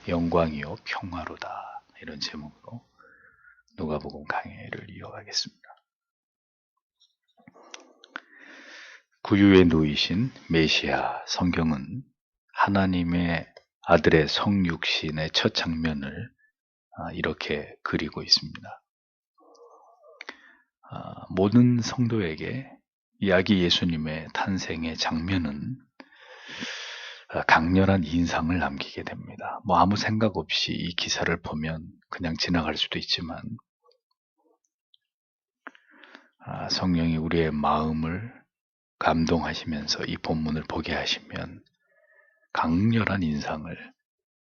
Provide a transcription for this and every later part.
영광이요 평화로다. 이런 제목으로 누가복음 강해를 이어가겠습니다. 구유에 놓이신 메시아 성경은 하나님의 아들의 성육신의 첫 장면을 이렇게 그리고 있습니다. 모든 성도에게 이 아기 예수님의 탄생의 장면은 강렬한 인상을 남기게 됩니다. 아무 생각 없이 이 기사를 보면 그냥 지나갈 수도 있지만 성령이 우리의 마음을 감동하시면서 이 본문을 보게 하시면 강렬한 인상을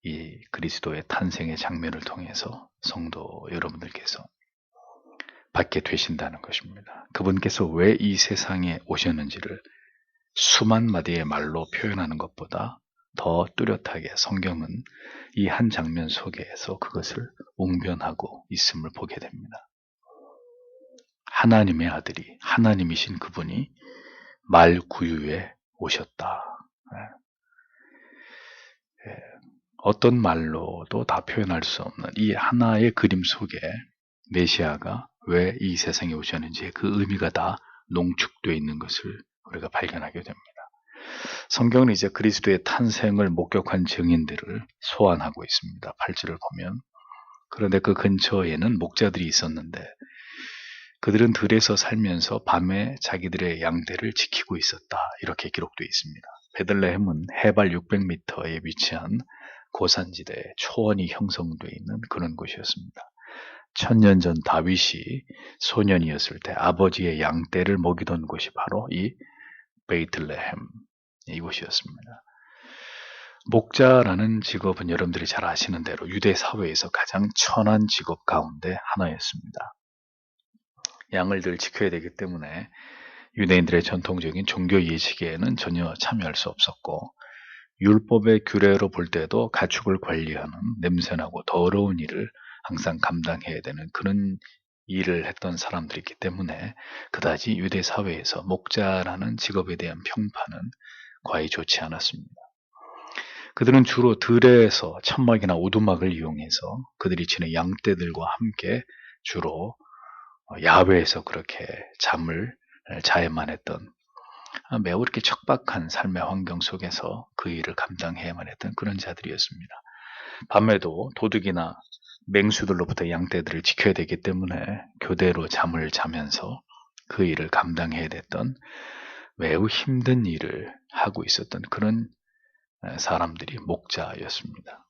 이 그리스도의 탄생의 장면을 통해서 성도 여러분들께서 받게 되신다는 것입니다. 그분께서 왜 이 세상에 오셨는지를 수만 마디의 말로 표현하는 것보다 더 뚜렷하게 성경은 이 한 장면 속에서 그것을 웅변하고 있음을 보게 됩니다. 하나님의 아들이, 하나님이신 그분이 말구유에 오셨다. 어떤 말로도 다 표현할 수 없는 이 하나의 그림 속에 메시아가 왜 이 세상에 오셨는지 그 의미가 다 농축되어 있는 것을 우리가 발견하게 됩니다. 성경은 이제 그리스도의 탄생을 목격한 증인들을 소환하고 있습니다. 8절을 보면 그런데 그 근처에는 목자들이 있었는데 그들은 들에서 살면서 밤에 자기들의 양떼를 지키고 있었다. 이렇게 기록되어 있습니다. 베들레헴은 해발 600m에 위치한 고산지대에 초원이 형성되어 있는 그런 곳이었습니다. 천년 전 다윗이 소년이었을 때 아버지의 양떼를 먹이던 곳이 바로 이 베들레헴 이곳이었습니다. 목자라는 직업은 여러분들이 잘 아시는 대로 유대 사회에서 가장 천한 직업 가운데 하나였습니다. 양을 늘 지켜야 되기 때문에 유대인들의 전통적인 종교 예식에는 전혀 참여할 수 없었고 율법의 규례로 볼 때도 가축을 관리하는 냄새나고 더러운 일을 항상 감당해야 되는 그런 일을 했던 사람들이기 때문에 그다지 유대 사회에서 목자라는 직업에 대한 평판은 과히 좋지 않았습니다. 그들은 주로 들에서 천막이나 오두막을 이용해서 그들이 지닌 양떼들과 함께 주로 야외에서 그렇게 잠을 자야만 했던 매우 이렇게 척박한 삶의 환경 속에서 그 일을 감당해야만 했던 그런 자들이었습니다. 밤에도 도둑이나 맹수들로부터 양떼들을 지켜야 되기 때문에 교대로 잠을 자면서 그 일을 감당해야 됐던 매우 힘든 일을 하고 있었던 그런 사람들이 목자였습니다.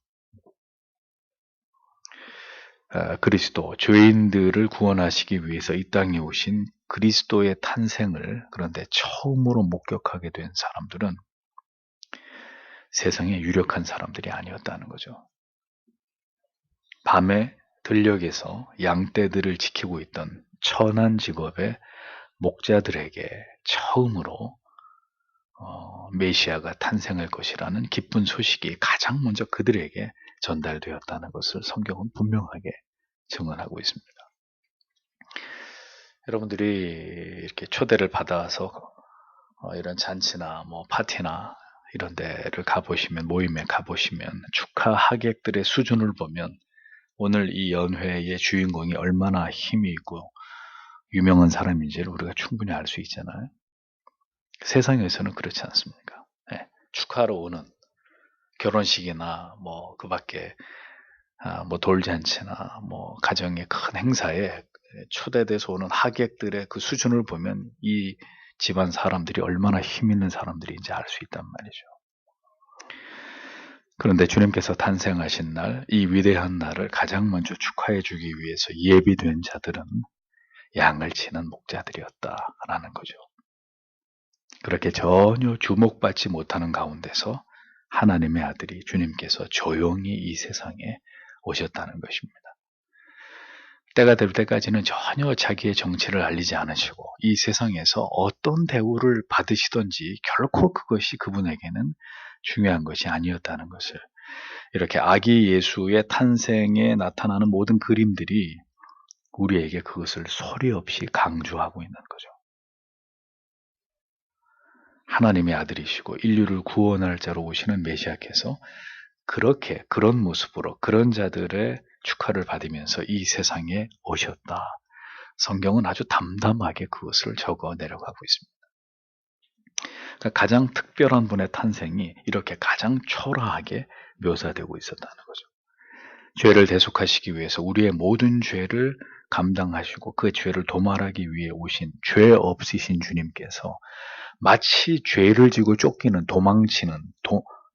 그리스도, 죄인들을 구원하시기 위해서 이 땅에 오신 그리스도의 탄생을 그런데 처음으로 목격하게 된 사람들은 세상에 유력한 사람들이 아니었다는 거죠. 밤에 들녘에서 양떼들을 지키고 있던 천한 직업의 목자들에게 처음으로 메시아가 탄생할 것이라는 기쁜 소식이 가장 먼저 그들에게 전달되었다는 것을 성경은 분명하게 증언하고 있습니다. 여러분들이 이렇게 초대를 받아서 이런 잔치나 파티나 이런 데를 가보시면, 모임에 가보시면 축하 하객들의 수준을 보면 오늘 이 연회의 주인공이 얼마나 힘이 있고 유명한 사람인지를 우리가 충분히 알 수 있잖아요. 세상에서는 그렇지 않습니까? 네, 축하하러 오는 결혼식이나 그 밖에 돌잔치나 가정의 큰 행사에 초대돼서 오는 하객들의 그 수준을 보면 이 집안 사람들이 얼마나 힘 있는 사람들인지 알 수 있단 말이죠. 그런데 주님께서 탄생하신 날, 이 위대한 날을 가장 먼저 축하해 주기 위해서 예비된 자들은 양을 치는 목자들이었다라는 거죠. 그렇게 전혀 주목받지 못하는 가운데서 하나님의 아들이 주님께서 조용히 이 세상에 오셨다는 것입니다. 때가 될 때까지는 전혀 자기의 정체를 알리지 않으시고 이 세상에서 어떤 대우를 받으시든지 결코 그것이 그분에게는 중요한 것이 아니었다는 것을, 이렇게 아기 예수의 탄생에 나타나는 모든 그림들이 우리에게 그것을 소리 없이 강조하고 있는 거죠. 하나님의 아들이시고 인류를 구원할 자로 오시는 메시아께서 그런 모습으로 그런 자들의 축하를 받으면서 이 세상에 오셨다. 성경은 아주 담담하게 그것을 적어 내려가고 있습니다. 그러니까 가장 특별한 분의 탄생이 이렇게 가장 초라하게 묘사되고 있었다는 거죠. 죄를 대속하시기 위해서 우리의 모든 죄를 감당하시고 그 죄를 도말하기 위해 오신 죄 없으신 주님께서 마치 죄를 지고 쫓기는 도망치는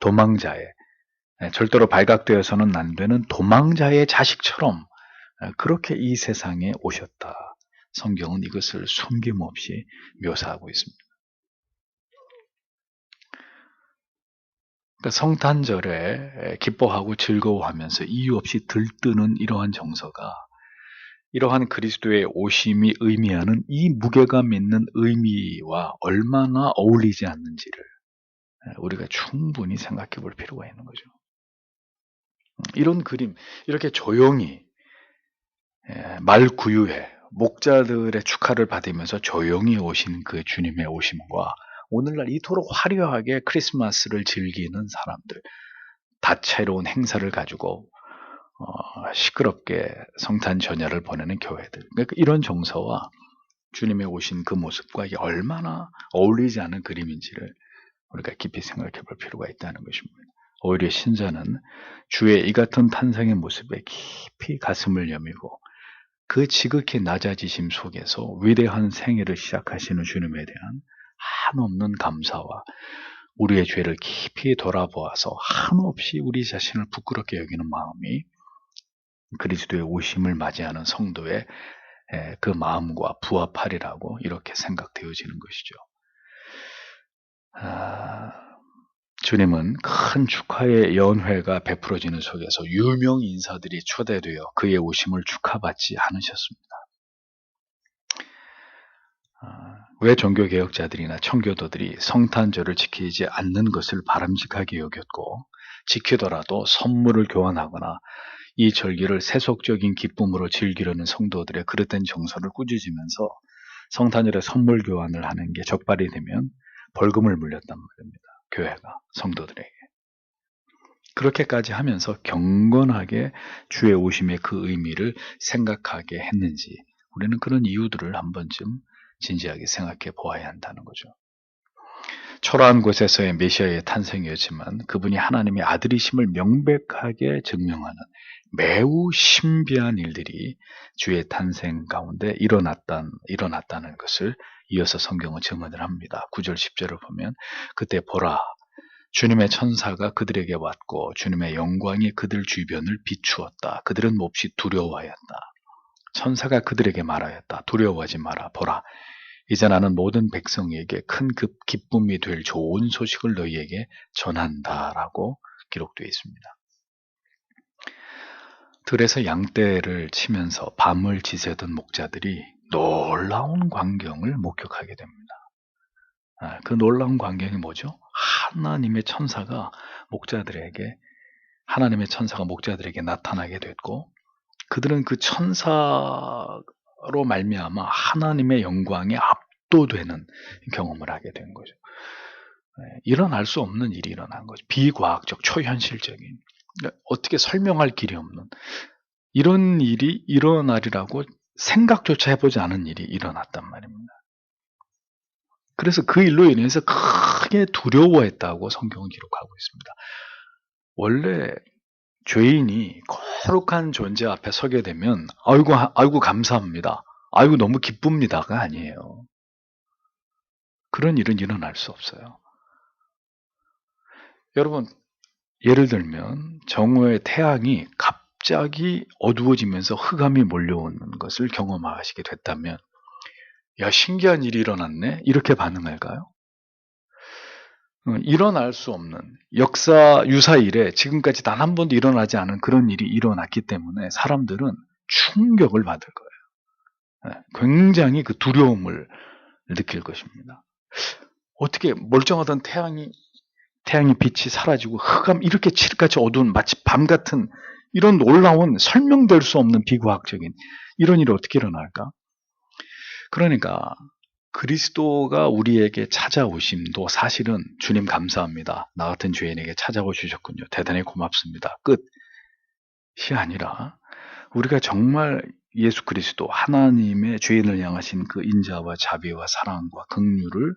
도망자의 절대로 발각되어서는 안 되는 도망자의 자식처럼 그렇게 이 세상에 오셨다. 성경은 이것을 숨김없이 묘사하고 있습니다. 그러니까 성탄절에 기뻐하고 즐거워하면서 이유 없이 들뜨는 이러한 정서가 이러한 그리스도의 오심이 의미하는 이 무게감 있는 의미와 얼마나 어울리지 않는지를 우리가 충분히 생각해 볼 필요가 있는 거죠. 이런 그림, 이렇게 조용히 말구유해 목자들의 축하를 받으면서 조용히 오신 그 주님의 오심과 오늘날 이토록 화려하게 크리스마스를 즐기는 사람들, 다채로운 행사를 가지고 시끄럽게 성탄 전야를 보내는 교회들, 그러니까 이런 정서와 주님의 오신 그 모습과 이게 얼마나 어울리지 않은 그림인지를 우리가 깊이 생각해 볼 필요가 있다는 것입니다. 오히려 신자는 주의 이 같은 탄생의 모습에 깊이 가슴을 여미고 그 지극히 낮아지심 속에서 위대한 생애를 시작하시는 주님에 대한 한없는 감사와 우리의 죄를 깊이 돌아보아서 한없이 우리 자신을 부끄럽게 여기는 마음이 그리스도의 오심을 맞이하는 성도의 그 마음과 부합하리라고 이렇게 생각되어지는 것이죠. 주님은 큰 축하의 연회가 베풀어지는 속에서 유명 인사들이 초대되어 그의 오심을 축하받지 않으셨습니다. 왜 종교개혁자들이나 청교도들이 성탄절을 지키지 않는 것을 바람직하게 여겼고 지키더라도 선물을 교환하거나 이 절기를 세속적인 기쁨으로 즐기려는 성도들의 그릇된 정서를 꾸짖으면서 성탄절에 선물 교환을 하는 게 적발이 되면 벌금을 물렸단 말입니다. 교회가 성도들에게. 그렇게까지 하면서 경건하게 주의 오심의 그 의미를 생각하게 했는지 우리는 그런 이유들을 한 번쯤 진지하게 생각해 보아야 한다는 거죠. 초라한 곳에서의 메시아의 탄생이었지만 그분이 하나님의 아들이심을 명백하게 증명하는 매우 신비한 일들이 주의 탄생 가운데 일어났다는 것을 이어서 성경은 증언을 합니다. 9절 10절을 보면 그때 보라 주님의 천사가 그들에게 왔고 주님의 영광이 그들 주변을 비추었다. 그들은 몹시 두려워하였다. 천사가 그들에게 말하였다. 두려워하지 마라. 보라 이제 나는 모든 백성에게 큰 기쁨이 될 좋은 소식을 너희에게 전한다라고 기록되어 있습니다. 들에서 양떼를 치면서 밤을 지새던 목자들이 놀라운 광경을 목격하게 됩니다. 그 놀라운 광경이 뭐죠? 하나님의 천사가 목자들에게 나타나게 됐고 그들은 그 천사로 말미암아 하나님의 영광에 압도되는 경험을 하게 된 거죠. 일어날 수 없는 일이 일어난 거죠. 비과학적, 초현실적인, 어떻게 설명할 길이 없는 이런 일이 일어나리라고 생각조차 해보지 않은 일이 일어났단 말입니다. 그래서 그 일로 인해서 크게 두려워했다고 성경은 기록하고 있습니다. 원래 죄인이 거룩한 존재 앞에 서게 되면 아이고 감사합니다. 아이고 너무 기쁩니다가 아니에요. 그런 일은 일어날 수 없어요. 여러분 예를 들면 정오의 태양이 갑자기 어두워지면서 흑암이 몰려오는 것을 경험하시게 됐다면 야 신기한 일이 일어났네 이렇게 반응할까요? 일어날 수 없는 역사 유사 이래 지금까지 단 한 번도 일어나지 않은 그런 일이 일어났기 때문에 사람들은 충격을 받을 거예요. 굉장히 그 두려움을 느낄 것입니다. 어떻게 멀쩡하던 태양이 빛이 사라지고 흑암 이렇게 칠흑같이 어두운 마치 밤 같은 이런 놀라운 설명될 수 없는 비과학적인 이런 일이 어떻게 일어날까? 그러니까 그리스도가 우리에게 찾아오심도 사실은 주님 감사합니다. 나 같은 죄인에게 찾아와 주셨군요. 대단히 고맙습니다. 끝이 아니라 우리가 정말 예수 그리스도 하나님의 죄인을 향하신 그 인자와 자비와 사랑과 긍휼을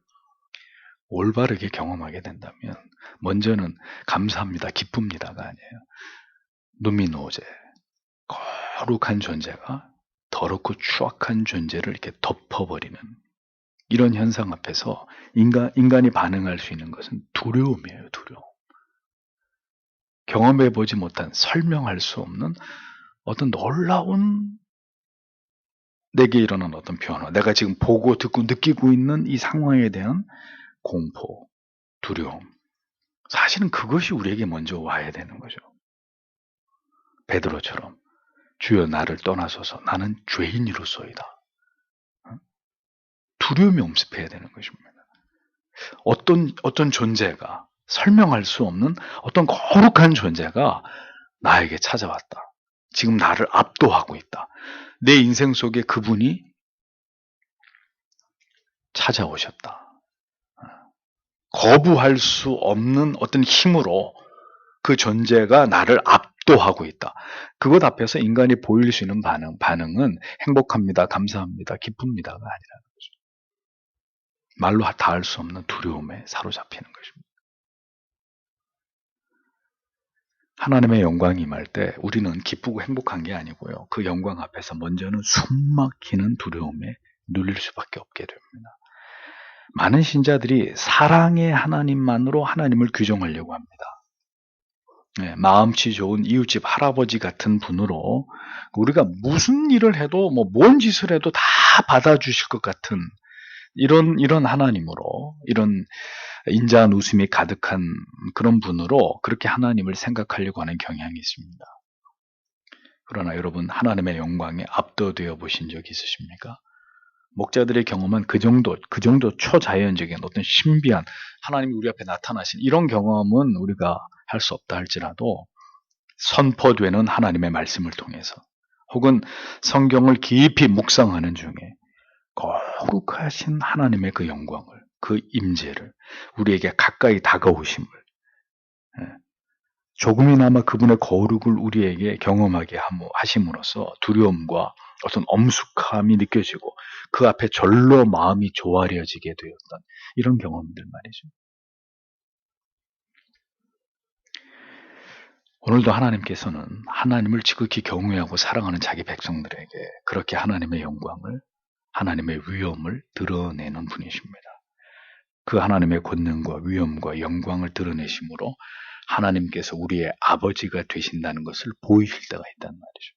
올바르게 경험하게 된다면 먼저는 감사합니다, 기쁩니다가 아니에요. 누미노제, 거룩한 존재가 더럽고 추악한 존재를 이렇게 덮어버리는 이런 현상 앞에서 인간이 반응할 수 있는 것은 두려움이에요, 두려움. 경험해보지 못한, 설명할 수 없는 어떤 놀라운 내게 일어난 어떤 변화, 내가 지금 보고 듣고 느끼고 있는 이 상황에 대한 공포, 두려움. 사실은 그것이 우리에게 먼저 와야 되는 거죠. 베드로처럼 주여 나를 떠나소서 나는 죄인이로소이다. 두려움이 엄습해야 되는 것입니다. 어떤 존재가 설명할 수 없는 어떤 거룩한 존재가 나에게 찾아왔다. 지금 나를 압도하고 있다. 내 인생 속에 그분이 찾아오셨다. 거부할 수 없는 어떤 힘으로 그 존재가 나를 압도하고 있다. 그것 앞에서 인간이 보일 수 있는 반응은 행복합니다, 감사합니다, 기쁩니다가 아니라는 거죠. 말로 닿을 수 없는 두려움에 사로잡히는 것입니다. 하나님의 영광이 임할 때 우리는 기쁘고 행복한 게 아니고요. 그 영광 앞에서 먼저는 숨막히는 두려움에 눌릴 수밖에 없게 됩니다. 많은 신자들이 사랑의 하나님만으로 하나님을 규정하려고 합니다. 네, 마음씨 좋은 이웃집 할아버지 같은 분으로 우리가 무슨 일을 해도 뭔 짓을 해도 다 받아주실 것 같은 이런 하나님으로, 이런 인자한 웃음이 가득한 그런 분으로 그렇게 하나님을 생각하려고 하는 경향이 있습니다. 그러나 여러분, 하나님의 영광에 압도되어 보신 적 있으십니까? 목자들의 경험은 그 정도 초자연적인 어떤 신비한 하나님이 우리 앞에 나타나신 이런 경험은 우리가 할 수 없다 할지라도 선포되는 하나님의 말씀을 통해서 혹은 성경을 깊이 묵상하는 중에 거룩하신 하나님의 그 영광을, 그 임재를, 우리에게 가까이 다가오심을, 조금이나마 그분의 거룩을 우리에게 경험하게 하심으로써 두려움과 어떤 엄숙함이 느껴지고 그 앞에 절로 마음이 조아려지게 되었던 이런 경험들 말이죠. 오늘도 하나님께서는 하나님을 지극히 경외하고 사랑하는 자기 백성들에게 그렇게 하나님의 영광을, 하나님의 위엄을 드러내는 분이십니다. 그 하나님의 권능과 위엄과 영광을 드러내심으로 하나님께서 우리의 아버지가 되신다는 것을 보이실 때가 있단 말이죠.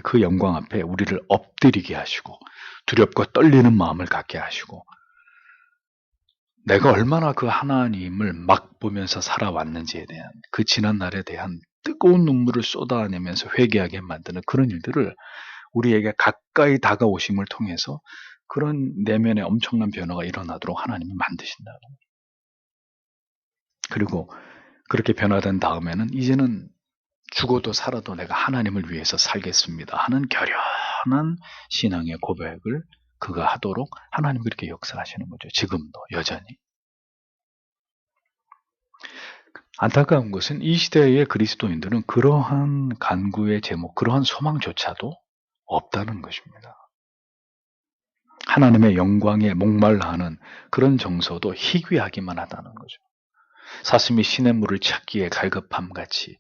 그 영광 앞에 우리를 엎드리게 하시고 두렵고 떨리는 마음을 갖게 하시고 내가 얼마나 그 하나님을 막 보면서 살아왔는지에 대한 그 지난 날에 대한 뜨거운 눈물을 쏟아내면서 회개하게 만드는 그런 일들을 우리에게 가까이 다가오심을 통해서 그런 내면의 엄청난 변화가 일어나도록 하나님이 만드신다는 거예요. 그리고 그렇게 변화된 다음에는 이제는 죽어도 살아도 내가 하나님을 위해서 살겠습니다 하는 결연한 신앙의 고백을 그가 하도록 하나님 그렇게 역사하시는 거죠. 지금도 여전히. 안타까운 것은 이 시대의 그리스도인들은 그러한 간구의 제목, 그러한 소망조차도 없다는 것입니다. 하나님의 영광에 목말라하는 그런 정서도 희귀하기만 하다는 거죠. 사슴이 시냇물을 찾기에 갈급함같이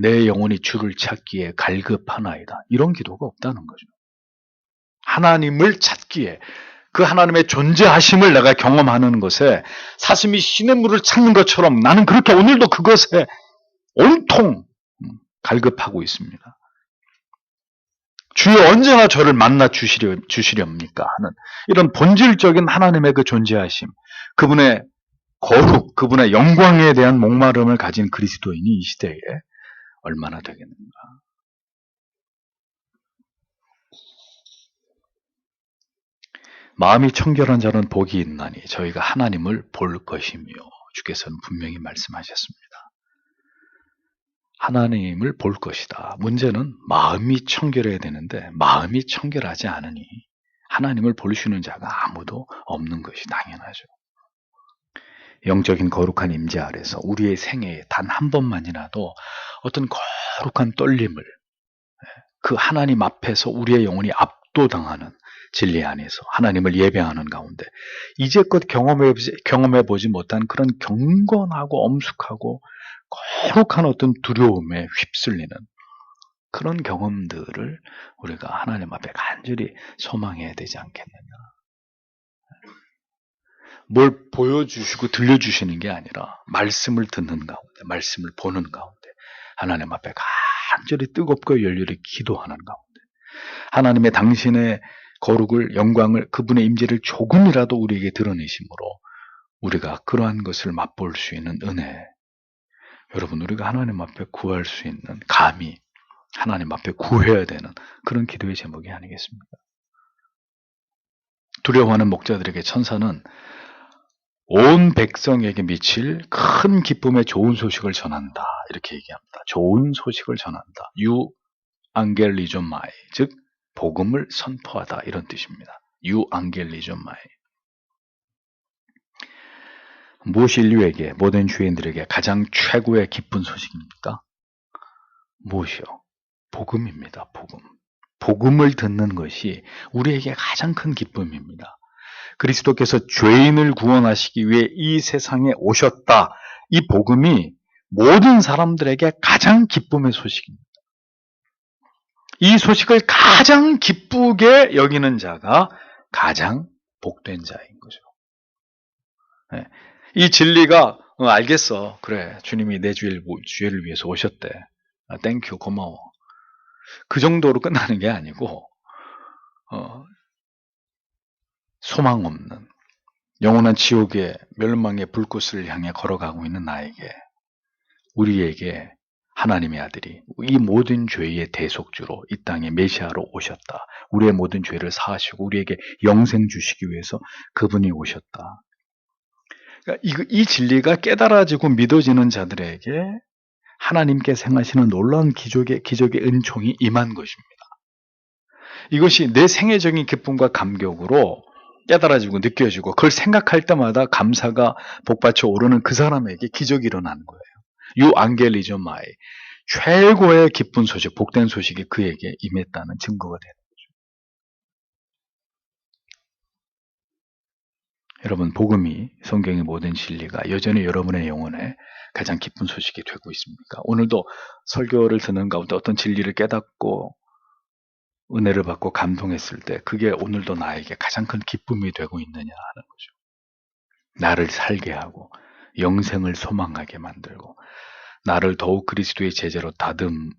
내 영혼이 주를 찾기에 갈급하나이다. 이런 기도가 없다는 거죠. 하나님을 찾기에 그 하나님의 존재하심을 내가 경험하는 것에 사슴이 시냇물을 찾는 것처럼 나는 그렇게 오늘도 그것에 온통 갈급하고 있습니다. 주여 언제나 저를 만나 주시렵니까 하는 이런 본질적인 하나님의 그 존재하심, 그분의 거룩, 그분의 영광에 대한 목마름을 가진 그리스도인이 이 시대에 얼마나 되겠는가. 마음이 청결한 자는 복이 있나니 저희가 하나님을 볼 것이며, 주께서는 분명히 말씀하셨습니다. 하나님을 볼 것이다. 문제는 마음이 청결해야 되는데 마음이 청결하지 않으니 하나님을 볼 수 있는 자가 아무도 없는 것이 당연하죠. 영적인 거룩한 임재 아래서 우리의 생애에 단 한 번만이라도 어떤 거룩한 떨림을, 그 하나님 앞에서 우리의 영혼이 압도당하는 진리 안에서 하나님을 예배하는 가운데 이제껏 경험해보지 못한 그런 경건하고 엄숙하고 거룩한 어떤 두려움에 휩쓸리는 그런 경험들을 우리가 하나님 앞에 간절히 소망해야 되지 않겠느냐. 뭘 보여주시고 들려주시는 게 아니라 말씀을 듣는 가운데, 말씀을 보는 가운데, 하나님 앞에 간절히 뜨겁고 열렬히 기도하는 가운데, 하나님의 당신의 거룩을, 영광을, 그분의 임재를 조금이라도 우리에게 드러내심으로 우리가 그러한 것을 맛볼 수 있는 은혜, 여러분, 우리가 하나님 앞에 구할 수 있는, 감히 하나님 앞에 구해야 되는 그런 기도의 제목이 아니겠습니까? 두려워하는 목자들에게 천사는 온 백성에게 미칠 큰 기쁨의 좋은 소식을 전한다, 이렇게 얘기합니다. 좋은 소식을 전한다. 유 앙겔리조마이, 즉 복음을 선포하다, 이런 뜻입니다. 유 앙겔리조마이. 무엇이 인류에게, 모든 주인들에게 가장 최고의 기쁜 소식입니까? 무엇이요? 복음입니다. 복음. 복음을 듣는 것이 우리에게 가장 큰 기쁨입니다. 그리스도께서 죄인을 구원하시기 위해 이 세상에 오셨다. 이 복음이 모든 사람들에게 가장 기쁨의 소식입니다. 이 소식을 가장 기쁘게 여기는 자가 가장 복된 자인 거죠. 네. 이 진리가 알겠어. 그래, 주님이 내 죄를 위해서 오셨대. 땡큐, 고마워. 그 정도로 끝나는 게 아니고 소망 없는 영원한 지옥의 멸망의 불꽃을 향해 걸어가고 있는 나에게, 우리에게 하나님의 아들이 이 모든 죄의 대속주로 이 땅에 메시아로 오셨다. 우리의 모든 죄를 사하시고 우리에게 영생 주시기 위해서 그분이 오셨다. 그러니까 이 진리가 깨달아지고 믿어지는 자들에게 하나님께서 행하시는 놀라운 기적의 은총이 임한 것입니다. 이것이 내 생애적인 기쁨과 감격으로 깨달아지고 느껴지고 그걸 생각할 때마다 감사가 복받쳐 오르는 그 사람에게 기적이 일어나는 거예요. 유 앙겔리조마이, 최고의 기쁜 소식, 복된 소식이 그에게 임했다는 증거가 되는 거죠. 여러분, 복음이, 성경의 모든 진리가 여전히 여러분의 영혼에 가장 기쁜 소식이 되고 있습니까? 오늘도 설교를 듣는 가운데 어떤 진리를 깨닫고 은혜를 받고 감동했을 때 그게 오늘도 나에게 가장 큰 기쁨이 되고 있느냐 하는 거죠. 나를 살게 하고 영생을 소망하게 만들고 나를 더욱 그리스도의 제자로 다듬어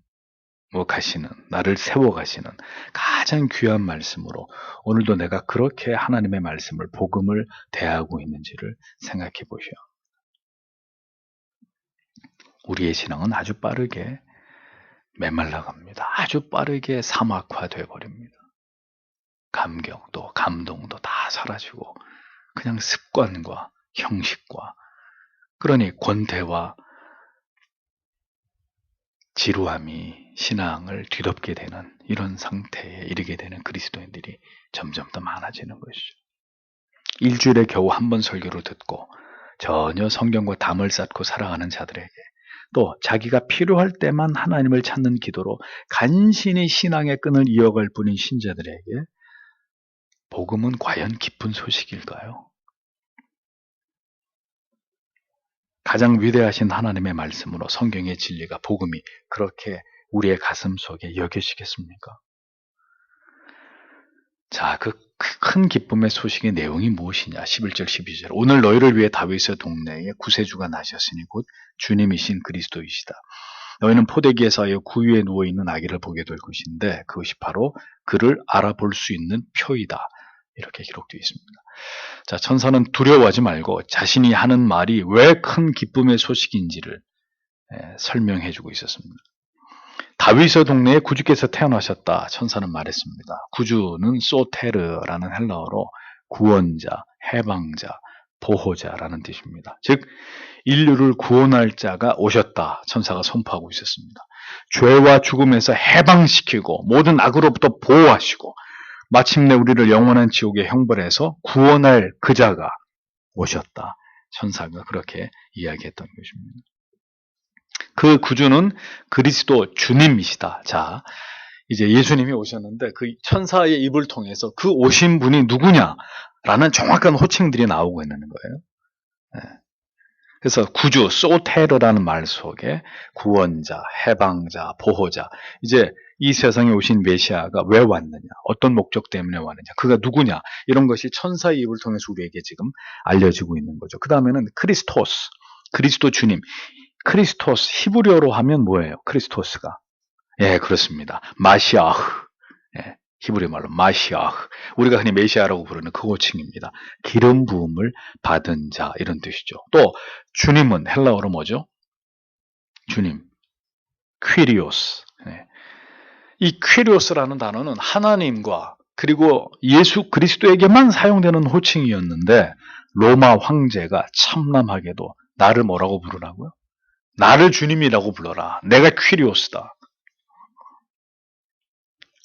가시는, 나를 세워 가시는 가장 귀한 말씀으로 오늘도 내가 그렇게 하나님의 말씀을, 복음을 대하고 있는지를 생각해 보시오. 우리의 신앙은 아주 빠르게 메말라갑니다. 아주 빠르게 사막화되어 버립니다. 감격도 감동도 다 사라지고 그냥 습관과 형식과, 그러니 권태와 지루함이 신앙을 뒤덮게 되는 이런 상태에 이르게 되는 그리스도인들이 점점 더 많아지는 것이죠. 일주일에 겨우 한 번 설교를 듣고 전혀 성경과 담을 쌓고 살아가는 자들에게, 또 자기가 필요할 때만 하나님을 찾는 기도로 간신히 신앙의 끈을 이어갈 뿐인 신자들에게 복음은 과연 기쁜 소식일까요? 가장 위대하신 하나님의 말씀으로 성경의 진리가, 복음이 그렇게 우리의 가슴 속에 여겨지겠습니까? 자, 그 큰 기쁨의 소식의 내용이 무엇이냐? 11절 12절. 오늘 너희를 위해 다윗의 동네에 구세주가 나셨으니 곧 주님이신 그리스도이시다. 너희는 포대기에서 하여 구유에 누워있는 아기를 보게 될 것인데 그것이 바로 그를 알아볼 수 있는 표이다. 이렇게 기록되어 있습니다. 자, 천사는 두려워하지 말고 자신이 하는 말이 왜 큰 기쁨의 소식인지를 설명해 주고 있었습니다. 다윗의 동네에 구주께서 태어나셨다. 천사는 말했습니다. 구주는 소테르라는 헬라어로 구원자, 해방자, 보호자라는 뜻입니다. 즉 인류를 구원할 자가 오셨다. 천사가 선포하고 있었습니다. 죄와 죽음에서 해방시키고 모든 악으로부터 보호하시고 마침내 우리를 영원한 지옥의 형벌에서 구원할 그자가 오셨다. 천사가 그렇게 이야기했던 것입니다. 그 구주는 그리스도 주님이시다. 자, 이제 예수님이 오셨는데 그 천사의 입을 통해서 그 오신 분이 누구냐라는 정확한 호칭들이 나오고 있는 거예요. 네. 그래서 구주, 소테르라는 말 속에 구원자, 해방자, 보호자, 이제 이 세상에 오신 메시아가 왜 왔느냐, 어떤 목적 때문에 왔느냐, 그가 누구냐, 이런 것이 천사의 입을 통해서 우리에게 지금 알려지고 있는 거죠. 그 다음에는 크리스토스, 그리스도 주님. 크리스토스, 히브리어로 하면 뭐예요? 크리스토스가. 예, 그렇습니다. 마시아흐. 예, 히브리 말로 마시아흐. 우리가 흔히 메시아라고 부르는 그 호칭입니다. 기름 부음을 받은 자, 이런 뜻이죠. 또 주님은 헬라어로 뭐죠? 주님. 퀴리오스. 예. 이 퀴리오스라는 단어는 하나님과 그리고 예수 그리스도에게만 사용되는 호칭이었는데 로마 황제가 참남하게도 나를 뭐라고 부르라고요? 나를 주님이라고 불러라. 내가 퀴리오스다.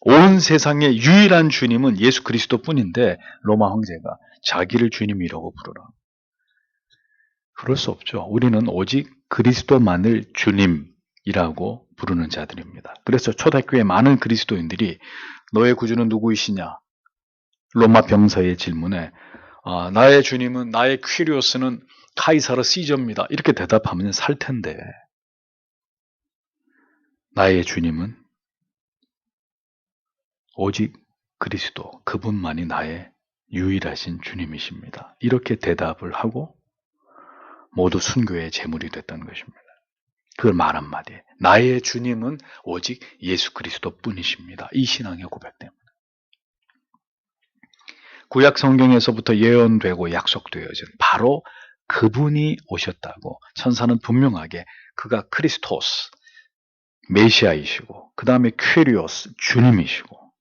온 세상의 유일한 주님은 예수 그리스도뿐인데 로마 황제가 자기를 주님이라고 부르라. 그럴 수 없죠. 우리는 오직 그리스도만을 주님이라고 부르는 자들입니다. 그래서 초대교회 많은 그리스도인들이 너의 구주는 누구이시냐? 로마 병사의 질문에 나의 주님은, 나의 퀴리오스는 카이사르 시저입니다. 이렇게 대답하면 살 텐데, 나의 주님은 오직 그리스도, 그분만이 나의 유일하신 주님이십니다. 이렇게 대답을 하고 모두 순교의 제물이 됐던 것입니다. 그걸 말 한마디에 나의 주님은 오직 예수 그리스도 뿐이십니다. 이 신앙의 고백 때문에. 구약 성경에서부터 예언되고 약속되어진 바로 그분이 오셨다고 천사는 분명하게 그가 크리스토스, 메시아이시고 그 다음에 퀴리오스, 주님이시고,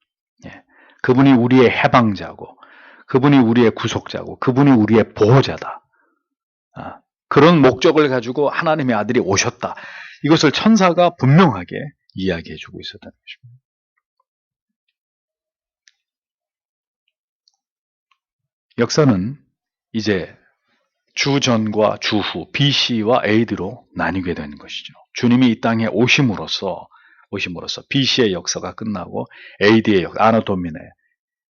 예, 그분이 우리의 해방자고 그분이 우리의 구속자고 그분이 우리의 보호자다. 그런 목적을 가지고 하나님의 아들이 오셨다. 이것을 천사가 분명하게 이야기해주고 있었던 것입니다. 역사는 이제 주전과 주후, BC와 AD로 나뉘게 된 것이죠. 주님이 이 땅에 오심으로써 BC의 역사가 끝나고 AD의 역사, 아노 도미네,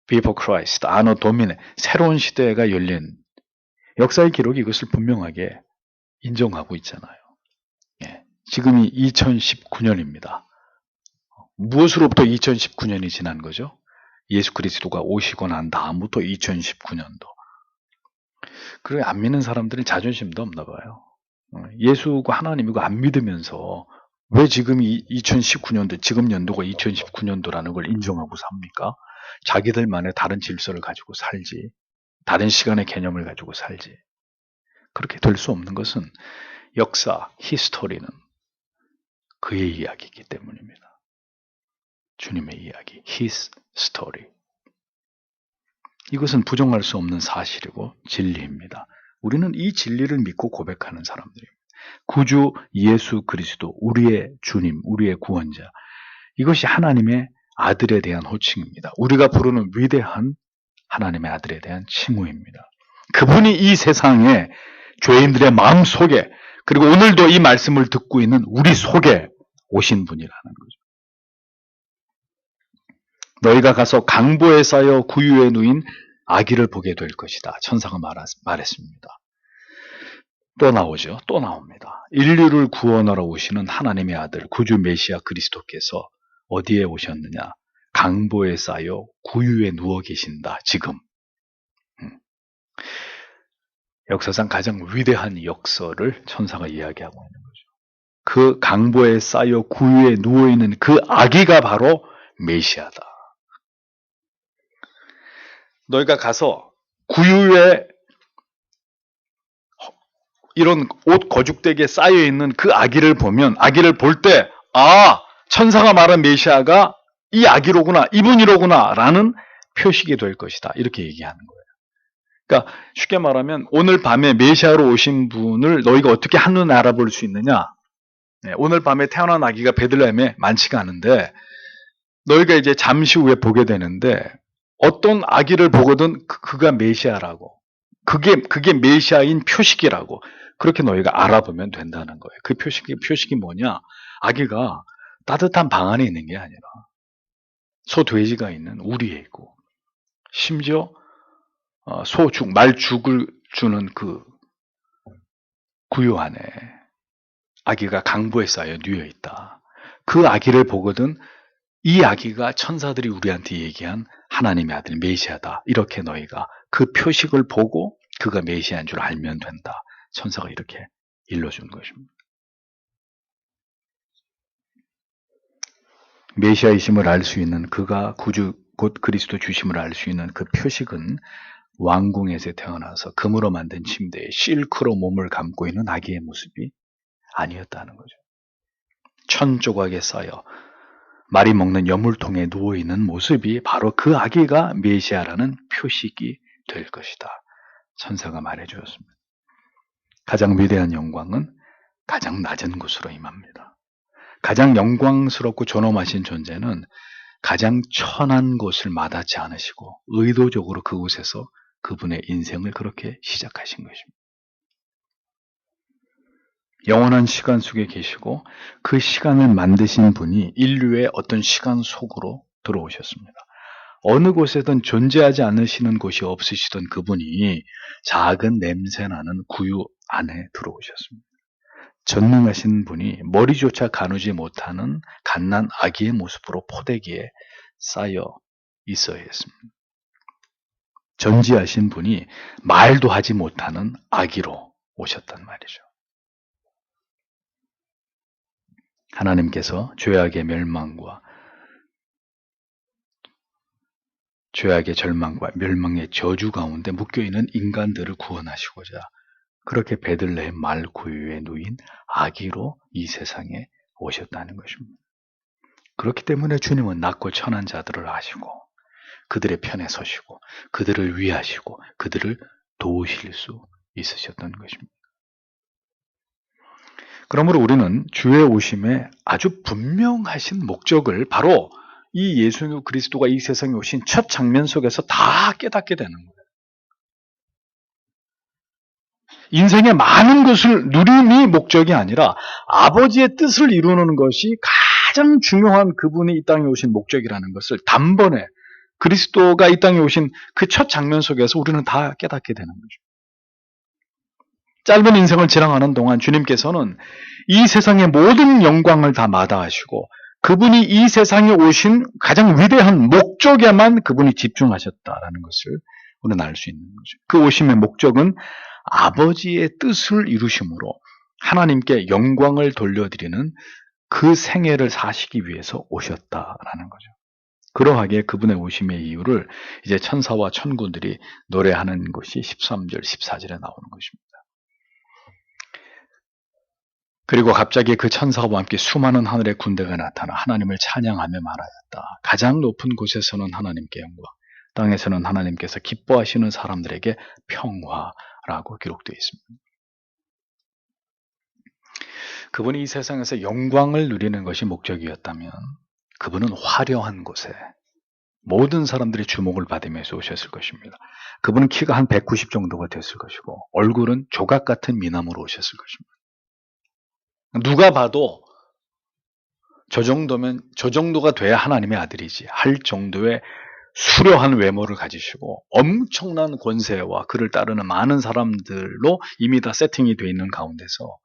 Before Christ, 아노 도미네, 새로운 시대가 열린 역사의 기록이 이것을 분명하게 인정하고 있잖아요. 예, 지금이 2019년입니다. 무엇으로부터 2019년이 지난 거죠? 예수 그리스도가 오시고 난 다음부터 2019년도. 그렇게 안 믿는 사람들은 자존심도 없나 봐요. 예수가 하나님이고 안 믿으면서 왜 지금 2019년도, 지금 연도가 2019년도라는 걸 인정하고 삽니까? 자기들만의 다른 질서를 가지고 살지, 다른 시간의 개념을 가지고 살지. 그렇게 될 수 없는 것은 역사, 히스토리는 그의 이야기이기 때문입니다. 주님의 이야기, His story. 이것은 부정할 수 없는 사실이고 진리입니다. 우리는 이 진리를 믿고 고백하는 사람들입니다. 구주 예수 그리스도, 우리의 주님, 우리의 구원자. 이것이 하나님의 아들에 대한 호칭입니다. 우리가 부르는 위대한 하나님의 아들에 대한 칭호입니다. 그분이 이 세상에 죄인들의 마음 속에, 그리고 오늘도 이 말씀을 듣고 있는 우리 속에 오신 분이라는 거죠. 너희가 가서 강보에 쌓여 구유에 누인 아기를 보게 될 것이다. 천사가 말했습니다. 또 나오죠. 또 나옵니다. 인류를 구원하러 오시는 하나님의 아들 구주 메시아 그리스도께서 어디에 오셨느냐? 강보에 쌓여 구유에 누워 계신다. 지금. 역사상 가장 위대한 역사를 천사가 이야기하고 있는 거죠. 그 강보에 쌓여 구유에 누워있는 그 아기가 바로 메시아다. 너희가 가서 구유에 이런 옷 거죽대기에 쌓여있는 그 아기를 보면, 아기를 볼 때, 천사가 말한 메시아가 이 아기로구나, 이분이로구나 라는 표식이 될 것이다. 이렇게 얘기하는 거예요. 그러니까 쉽게 말하면 오늘 밤에 메시아로 오신 분을 너희가 어떻게 한눈에 알아볼 수 있느냐? 오늘 밤에 태어난 아기가 베들레헴에 많지가 않은데 너희가 이제 잠시 후에 보게 되는데 어떤 아기를 보거든 그가 메시아라고. 그게 메시아인 표식이라고. 그렇게 너희가 알아보면 된다는 거예요. 그 표식이 뭐냐? 아기가 따뜻한 방 안에 있는 게 아니라 소, 돼지가 있는 우리에 있고, 심지어 말죽을 주는 그 구유 안에 아기가 강보에 쌓여 누워 있다. 그 아기를 보거든 이 아기가 천사들이 우리한테 얘기한 하나님의 아들 메시아다. 이렇게 너희가 그 표식을 보고 그가 메시아인 줄 알면 된다. 천사가 이렇게 일러준 것입니다. 메시아이심을 알 수 있는, 그가 구주 곧 그리스도 주심을 알 수 있는 그 표식은 왕궁에서 태어나서 금으로 만든 침대에 실크로 몸을 감고 있는 아기의 모습이 아니었다는 거죠. 천 조각에 쌓여 말이 먹는 여물통에 누워있는 모습이 바로 그 아기가 메시아라는 표식이 될 것이다. 천사가 말해주었습니다. 가장 위대한 영광은 가장 낮은 곳으로 임합니다. 가장 영광스럽고 존엄하신 존재는 가장 천한 곳을 마다치 않으시고 의도적으로 그곳에서 그분의 인생을 그렇게 시작하신 것입니다. 영원한 시간 속에 계시고 그 시간을 만드신 분이 인류의 어떤 시간 속으로 들어오셨습니다. 어느 곳에든 존재하지 않으시는 곳이 없으시던 그분이 작은 냄새나는 구유 안에 들어오셨습니다. 전능하신 분이 머리조차 가누지 못하는 갓난 아기의 모습으로 포대기에 쌓여 있어야 했습니다. 전지하신 분이 말도 하지 못하는 아기로 오셨단 말이죠. 하나님께서 죄악의 절망과 멸망의 저주 가운데 묶여있는 인간들을 구원하시고자 그렇게 베들레헴 말구유에 누인 아기로 이 세상에 오셨다는 것입니다. 그렇기 때문에 주님은 낮고 천한 자들을 아시고 그들의 편에 서시고 그들을 위하시고 그들을 도우실 수 있으셨던 것입니다. 그러므로 우리는 주의 오심에 아주 분명하신 목적을 바로 이 예수 그리스도가 이 세상에 오신 첫 장면 속에서 다 깨닫게 되는 거예요. 인생의 많은 것을 누림이 목적이 아니라 아버지의 뜻을 이루는 것이 가장 중요한 그분이 이 땅에 오신 목적이라는 것을 단번에 그리스도가 이 땅에 오신 그 첫 장면 속에서 우리는 다 깨닫게 되는 거죠. 짧은 인생을 지나가는 동안 주님께서는 이 세상의 모든 영광을 다 마다하시고 그분이 이 세상에 오신 가장 위대한 목적에만 그분이 집중하셨다라는 것을 우리는 알 수 있는 거죠. 그 오심의 목적은 아버지의 뜻을 이루심으로 하나님께 영광을 돌려드리는 그 생애를 사시기 위해서 오셨다라는 거죠. 그러하게 그분의 오심의 이유를 이제 천사와 천군들이 노래하는 것이 13절, 14절에 나오는 것입니다. 그리고 갑자기 그 천사와 함께 수많은 하늘의 군대가 나타나 하나님을 찬양하며 말하였다. 가장 높은 곳에서는 하나님께 영광, 땅에서는 하나님께서 기뻐하시는 사람들에게 평화라고 기록되어 있습니다. 그분이 이 세상에서 영광을 누리는 것이 목적이었다면 그분은 화려한 곳에 모든 사람들이 주목을 받으면서 오셨을 것입니다. 그분은 키가 한 190 정도가 됐을 것이고 얼굴은 조각 같은 미남으로 오셨을 것입니다. 누가 봐도 저 정도가 돼야 하나님의 아들이지 할 정도의 수려한 외모를 가지시고 엄청난 권세와 그를 따르는 많은 사람들로 이미 다 세팅이 되어 있는 가운데서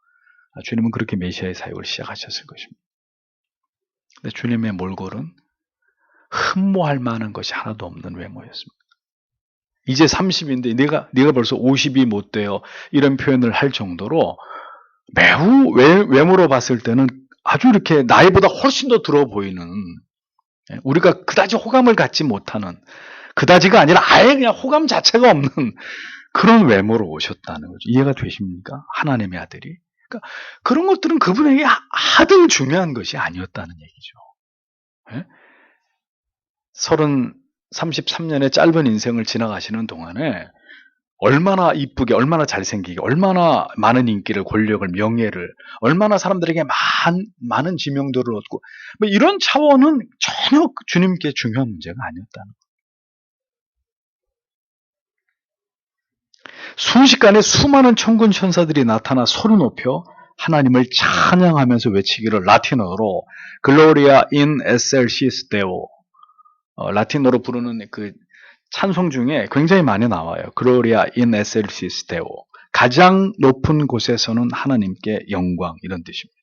주님은 그렇게 메시아의 사역을 시작하셨을 것입니다. 근데 주님의 몰골은 흠모할 만한 것이 하나도 없는 외모였습니다. 이제 30인데 네가 벌써 50이 못 돼요. 이런 표현을 할 정도로 매우 외모로 봤을 때는 아주 이렇게 나이보다 훨씬 더 들어 보이는, 우리가 그다지 호감을 갖지 못하는, 그다지가 아니라 아예 그냥 호감 자체가 없는 그런 외모로 오셨다는 거죠. 이해가 되십니까? 하나님의 아들이. 그러니까 그런 것들은 그분에게 하등 중요한 것이 아니었다는 얘기죠. 33년의 짧은 인생을 지나가시는 동안에 얼마나 이쁘게, 얼마나 잘생기게, 얼마나 많은 인기를, 권력을, 명예를, 얼마나 사람들에게 많은 지명도를 얻고, 뭐 이런 차원은 전혀 주님께 중요한 문제가 아니었다는 거예요. 순식간에 수많은 천군 천사들이 나타나 소리 높여 하나님을 찬양하면서 외치기를 라틴어로 글로리아 인 에셀시스 데오, 라틴어로 부르는 그 찬송 중에 굉장히 많이 나와요. 글로리아 인 에셀시스 데오, 가장 높은 곳에서는 하나님께 영광, 이런 뜻입니다.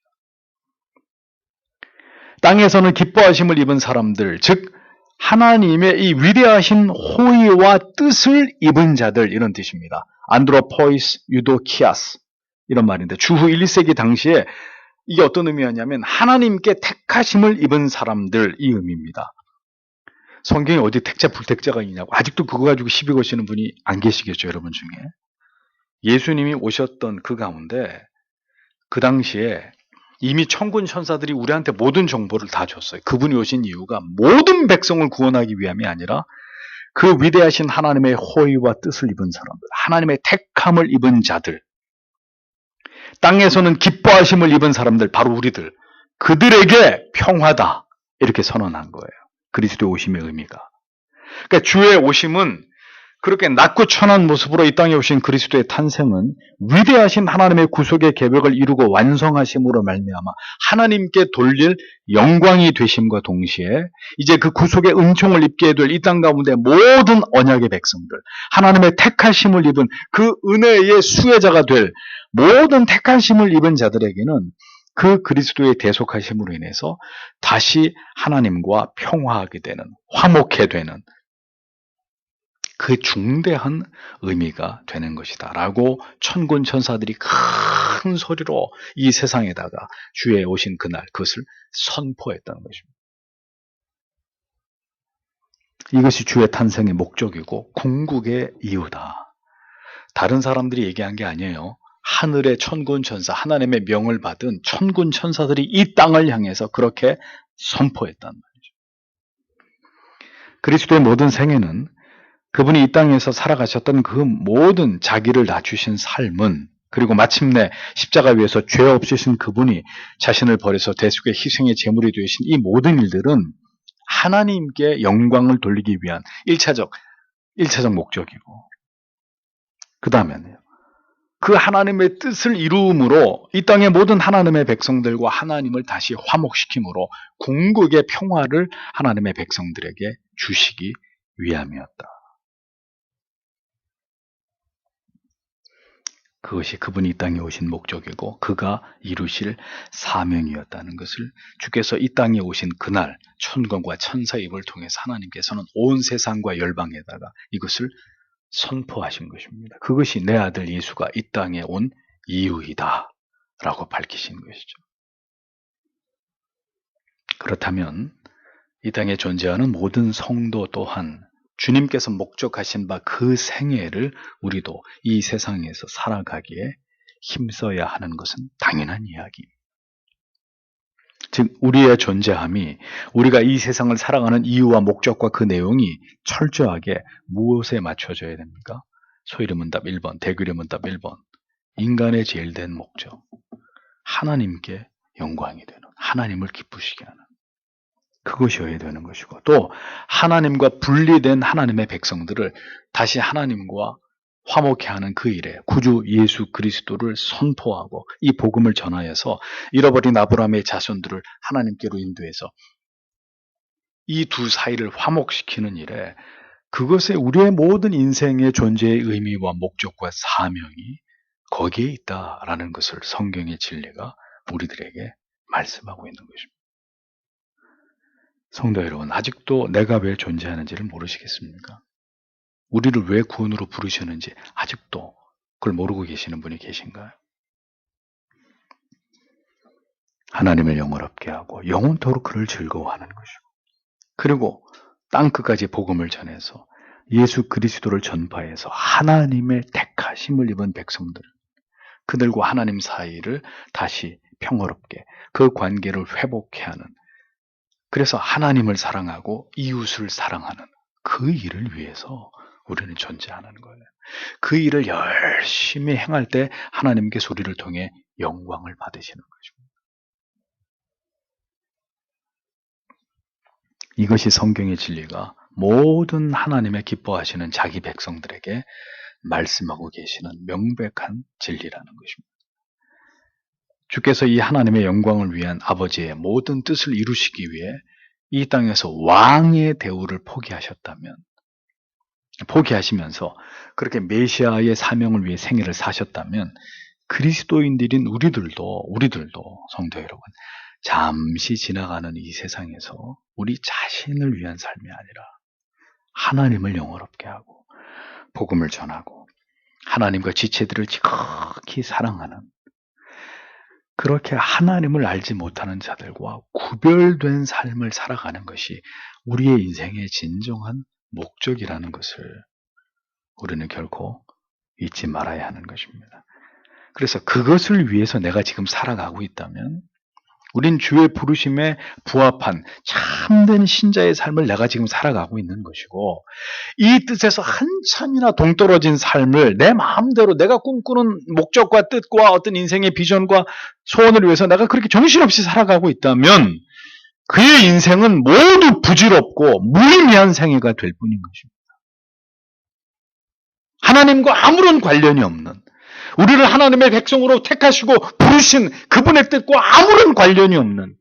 땅에서는 기뻐하심을 입은 사람들, 즉 하나님의 이 위대하신 호의와 뜻을 입은 자들, 이런 뜻입니다. 안드로포이스 유도키아스, 이런 말인데 주후 1, 2세기 당시에 이게 어떤 의미였냐면 하나님께 택하심을 입은 사람들, 이 의미입니다. 성경에 어디 택자 불택자가 있냐고 아직도 그거 가지고 시비 거시는 분이 안 계시겠죠, 여러분 중에. 예수님이 오셨던 그 가운데 그 당시에 이미 천군 천사들이 우리한테 모든 정보를 다 줬어요. 그분이 오신 이유가 모든 백성을 구원하기 위함이 아니라 그 위대하신 하나님의 호의와 뜻을 입은 사람들, 하나님의 택함을 입은 자들, 땅에서는 기뻐하심을 입은 사람들, 바로 우리들, 그들에게 평화다, 이렇게 선언한 거예요. 그리스도의 오심의 의미가. 그러니까 주의 오심은, 그렇게 낮고 천한 모습으로 이 땅에 오신 그리스도의 탄생은 위대하신 하나님의 구속의 계획을 이루고 완성하심으로 말미암아 하나님께 돌릴 영광이 되심과 동시에 이제 그 구속의 은총을 입게 될 이 땅 가운데 모든 언약의 백성들, 하나님의 택하심을 입은 그 은혜의 수혜자가 될 모든 택하심을 입은 자들에게는 그 그리스도의 대속하심으로 인해서 다시 하나님과 평화하게 되는, 화목해 되는 그 중대한 의미가 되는 것이다 라고 천군 천사들이 큰 소리로 이 세상에다가 주의 오신 그날 그것을 선포했다는 것입니다. 이것이 주의 탄생의 목적이고 궁극의 이유다. 다른 사람들이 얘기한 게 아니에요. 하늘의 천군 천사, 하나님의 명을 받은 천군 천사들이 이 땅을 향해서 그렇게 선포했단 말이죠. 그리스도의 모든 생애는 그분이 이 땅에서 살아가셨던 그 모든 자기를 낮추신 삶은, 그리고 마침내 십자가 위에서 죄 없으신 그분이 자신을 버려서 대속의 희생의 제물이 되신 이 모든 일들은 하나님께 영광을 돌리기 위한 1차적 목적이고, 그 다음에는요, 그 하나님의 뜻을 이루음으로 이 땅의 모든 하나님의 백성들과 하나님을 다시 화목시킴으로 궁극의 평화를 하나님의 백성들에게 주시기 위함이었다. 그것이 그분이 이 땅에 오신 목적이고 그가 이루실 사명이었다는 것을 주께서 이 땅에 오신 그날 천군과 천사의 입을 통해서 하나님께서는 온 세상과 열방에다가 이것을 선포하신 것입니다. 그것이 내 아들 예수가 이 땅에 온 이유이다 라고 밝히신 것이죠. 그렇다면 이 땅에 존재하는 모든 성도 또한 주님께서 목적하신 바 그 생애를 우리도 이 세상에서 살아가기에 힘써야 하는 것은 당연한 이야기입니다. 즉 우리의 존재함이, 우리가 이 세상을 살아가는 이유와 목적과 그 내용이 철저하게 무엇에 맞춰져야 됩니까? 소이름문답 1번, 대규름문답 1번. 인간의 제일 된 목적, 하나님께 영광이 되는, 하나님을 기쁘시게 하는 그것이어야 되는 것이고, 또 하나님과 분리된 하나님의 백성들을 다시 하나님과 화목해 하는 그 일에 구주 예수 그리스도를 선포하고 이 복음을 전하여서 잃어버린 아브라함의 자손들을 하나님께로 인도해서 이 두 사이를 화목시키는 일에, 그것에 우리의 모든 인생의 존재의 의미와 목적과 사명이 거기에 있다라는 것을 성경의 진리가 우리들에게 말씀하고 있는 것입니다. 성도 여러분, 아직도 내가 왜 존재하는지를 모르시겠습니까? 우리를 왜 구원으로 부르셨는지 아직도 그걸 모르고 계시는 분이 계신가요? 하나님을 영원롭게 하고 영원토록 그를 즐거워하는 것이고, 그리고 땅끝까지 복음을 전해서 예수 그리스도를 전파해서 하나님의 택하심을 입은 백성들, 그들과 하나님 사이를 다시 평화롭게 그 관계를 회복해 하는, 그래서 하나님을 사랑하고 이웃을 사랑하는 그 일을 위해서 우리는 존재하는 거예요. 그 일을 열심히 행할 때 하나님께 소리를 통해 영광을 받으시는 것입니다. 이것이 성경의 진리가 모든 하나님의 기뻐하시는 자기 백성들에게 말씀하고 계시는 명백한 진리라는 것입니다. 주께서 이 하나님의 영광을 위한 아버지의 모든 뜻을 이루시기 위해 이 땅에서 왕의 대우를 포기하시면서 그렇게 메시아의 사명을 위해 생애를 사셨다면 그리스도인들인 우리들도 성도 여러분, 잠시 지나가는 이 세상에서 우리 자신을 위한 삶이 아니라 하나님을 영원롭게 하고 복음을 전하고 하나님과 지체들을 지극히 사랑하는, 그렇게 하나님을 알지 못하는 자들과 구별된 삶을 살아가는 것이 우리의 인생의 진정한 목적이라는 것을 우리는 결코 잊지 말아야 하는 것입니다. 그래서 그것을 위해서 내가 지금 살아가고 있다면 우린 주의 부르심에 부합한 참된 신자의 삶을 내가 지금 살아가고 있는 것이고, 이 뜻에서 한참이나 동떨어진 삶을 내 마음대로 내가 꿈꾸는 목적과 뜻과 어떤 인생의 비전과 소원을 위해서 내가 그렇게 정신없이 살아가고 있다면 그의 인생은 모두 부질없고 무의미한 생애가 될 뿐인 것입니다. 하나님과 아무런 관련이 없는, 우리를 하나님의 백성으로 택하시고 부르신 그분의 뜻과 아무런 관련이 없는,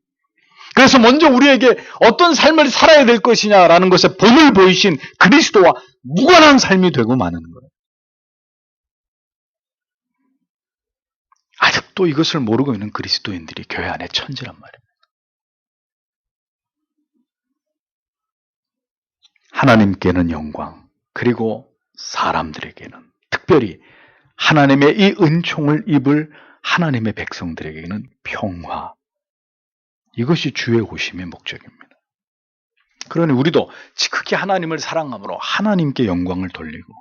그래서 먼저 우리에게 어떤 삶을 살아야 될 것이냐라는 것에 본을 보이신 그리스도와 무관한 삶이 되고 마는 거예요. 아직도 이것을 모르고 있는 그리스도인들이 교회 안에 천지란 말입니다. 하나님께는 영광, 그리고 사람들에게는, 특별히 하나님의 이 은총을 입을 하나님의 백성들에게는 평화, 이것이 주의 오심의 목적입니다. 그러니 우리도 지극히 하나님을 사랑함으로 하나님께 영광을 돌리고,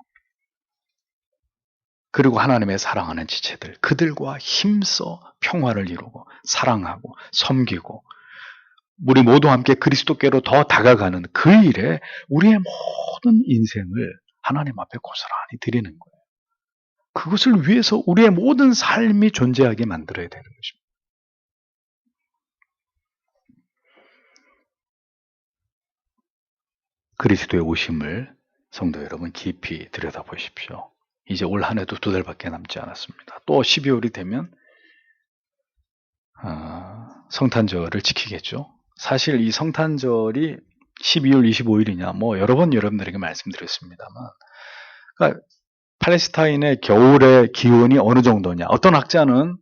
그리고 하나님의 사랑하는 지체들, 그들과 힘써 평화를 이루고 사랑하고 섬기고 우리 모두 함께 그리스도께로 더 다가가는 그 일에 우리의 모든 인생을 하나님 앞에 고스란히 드리는 거예요. 그것을 위해서 우리의 모든 삶이 존재하게 만들어야 되는 것입니다. 그리스도의 오심을 성도 여러분 깊이 들여다보십시오. 이제 올 한 해도 2달밖에 남지 않았습니다. 또 12월이 되면 성탄절을 지키겠죠. 사실 이 성탄절이 12월 25일이냐 여러 번 여러분들에게 말씀드렸습니다만, 그러니까 팔레스타인의 겨울의 기온이 어느 정도냐, 어떤 학자는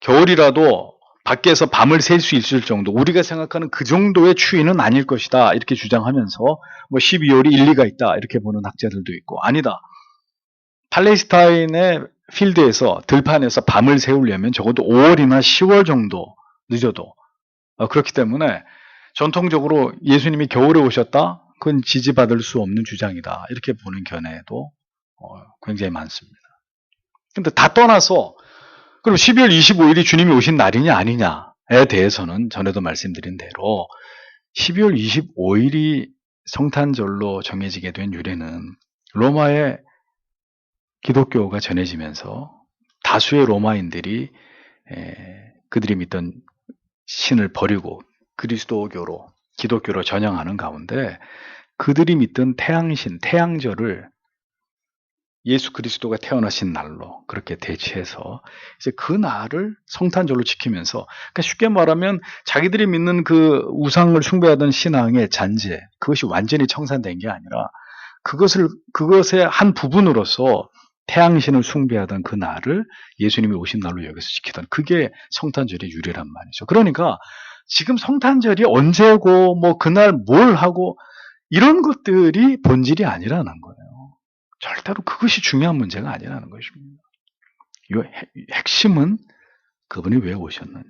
겨울이라도 밖에서 밤을 샐 수 있을 정도, 우리가 생각하는 그 정도의 추위는 아닐 것이다 이렇게 주장하면서 12월이 일리가 있다 이렇게 보는 학자들도 있고, 아니다, 팔레스타인의 필드에서 들판에서 밤을 새우려면 적어도 5월이나 10월 정도 늦어도, 그렇기 때문에 전통적으로 예수님이 겨울에 오셨다? 그건 지지받을 수 없는 주장이다 이렇게 보는 견해도 굉장히 많습니다. 근데 다 떠나서 그럼 12월 25일이 주님이 오신 날이냐 아니냐에 대해서는 전에도 말씀드린 대로 12월 25일이 성탄절로 정해지게 된 유래는 로마의 기독교가 전해지면서 다수의 로마인들이 그들이 믿던 신을 버리고 그리스도교로, 기독교로 전향하는 가운데 그들이 믿던 태양신, 태양절을 예수 그리스도가 태어나신 날로 그렇게 대체해서 이제 그 날을 성탄절로 지키면서, 그러니까 쉽게 말하면 자기들이 믿는 그 우상을 숭배하던 신앙의 잔재, 그것이 완전히 청산된 게 아니라 그것의 한 부분으로서 태양신을 숭배하던 그 날을 예수님이 오신 날로 여기서 지키던, 그게 성탄절의 유래란 말이죠. 그러니까 지금 성탄절이 언제고 그날 뭘 하고 이런 것들이 본질이 아니라는 거예요. 절대로 그것이 중요한 문제가 아니라는 것입니다. 이 핵심은 그분이 왜 오셨느냐,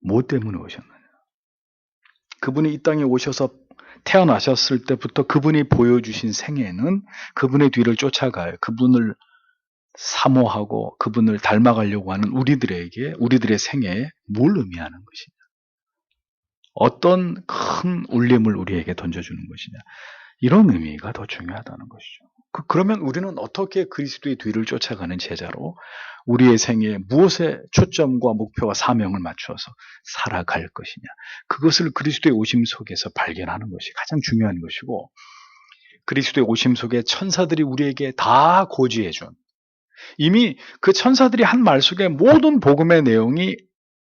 뭐 때문에 오셨느냐, 그분이 이 땅에 오셔서 태어나셨을 때부터 그분이 보여주신 생애는 그분의 뒤를 쫓아가요. 그분을 사모하고 그분을 닮아가려고 하는 우리들의 생애에 뭘 의미하는 것이냐, 어떤 큰 울림을 우리에게 던져주는 것이냐, 이런 의미가 더 중요하다는 것이죠. 그러면 우리는 어떻게 그리스도의 뒤를 쫓아가는 제자로 우리의 생애에 무엇에 초점과 목표와 사명을 맞추어서 살아갈 것이냐, 그것을 그리스도의 오심 속에서 발견하는 것이 가장 중요한 것이고, 그리스도의 오심 속에 천사들이 우리에게 다 고지해 준, 이미 그 천사들이 한 말 속에 모든 복음의 내용이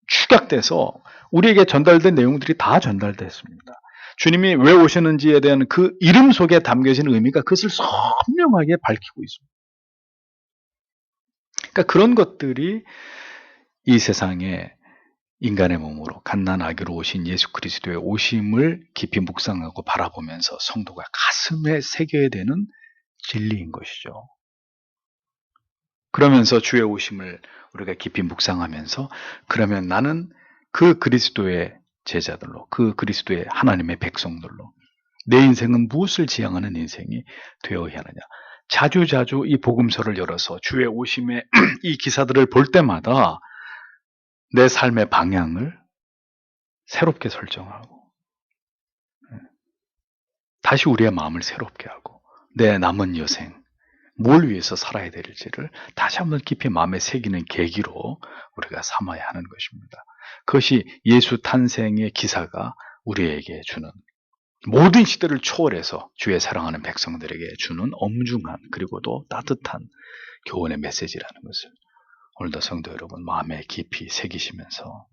축약돼서 우리에게 전달된 내용들이 다 전달됐습니다. 주님이 왜 오셨는지에 대한 그 이름 속에 담겨진 의미가 그것을 선명하게 밝히고 있습니다. 그러니까 그런 것들이 이 세상에 인간의 몸으로 갓난아기로 오신 예수 그리스도의 오심을 깊이 묵상하고 바라보면서 성도가 가슴에 새겨야 되는 진리인 것이죠. 그러면서 주의 오심을 우리가 깊이 묵상하면서, 그러면 나는 그 그리스도의 제자들로, 그 그리스도의 하나님의 백성들로 내 인생은 무엇을 지향하는 인생이 되어야 하느냐. 자주자주 이 복음서를 열어서 주의 오심의 이 기사들을 볼 때마다 내 삶의 방향을 새롭게 설정하고, 다시 우리의 마음을 새롭게 하고, 내 남은 여생 뭘 위해서 살아야 될지를 다시 한번 깊이 마음에 새기는 계기로 우리가 삼아야 하는 것입니다. 그것이 예수 탄생의 기사가 우리에게 주는, 모든 시대를 초월해서 주의 사랑하는 백성들에게 주는 엄중한 그리고도 따뜻한 교훈의 메시지라는 것을 오늘도 성도 여러분 마음에 깊이 새기시면서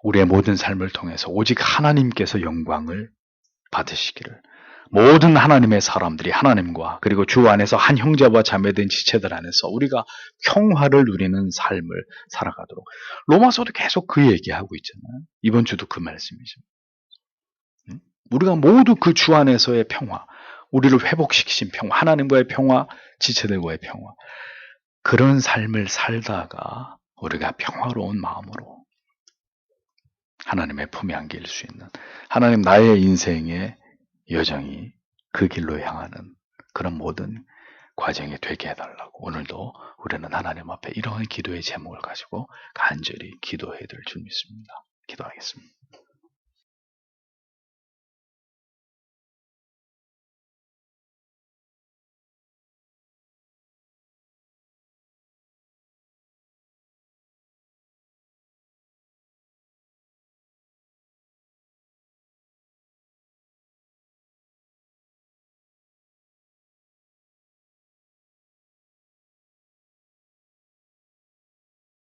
우리의 모든 삶을 통해서 오직 하나님께서 영광을 받으시기를, 모든 하나님의 사람들이 하나님과 그리고 주 안에서 한 형제와 자매된 지체들 안에서 우리가 평화를 누리는 삶을 살아가도록, 로마서도 계속 그 얘기하고 있잖아요. 이번 주도 그 말씀이죠. 우리가 모두 그 주 안에서의 평화, 우리를 회복시키신 평화, 하나님과의 평화, 지체들과의 평화, 그런 삶을 살다가 우리가 평화로운 마음으로 하나님의 품에 안길 수 있는, 하나님 나의 인생의 여정이 그 길로 향하는 그런 모든 과정이 되게 해달라고 오늘도 우리는 하나님 앞에 이러한 기도의 제목을 가지고 간절히 기도해야 될 줄 믿습니다. 기도하겠습니다.